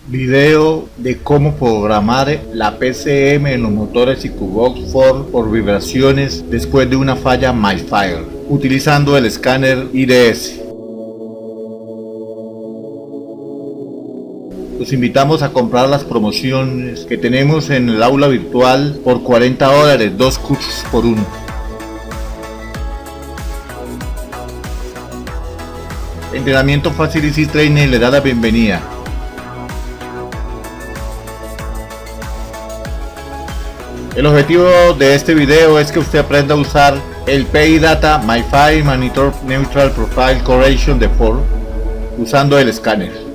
Video de cómo programar la PCM en los motores EcoBox Ford por vibraciones después de una falla MyFire, utilizando el escáner IDS. Los invitamos a comprar las promociones que tenemos en el aula virtual por $40, 2 cursos por uno. Entrenamiento Facility Training le da la bienvenida. El objetivo de este video es que usted aprenda a usar el PI Data MyFire Monitor Neutral Profile Correction de Ford usando el escáner.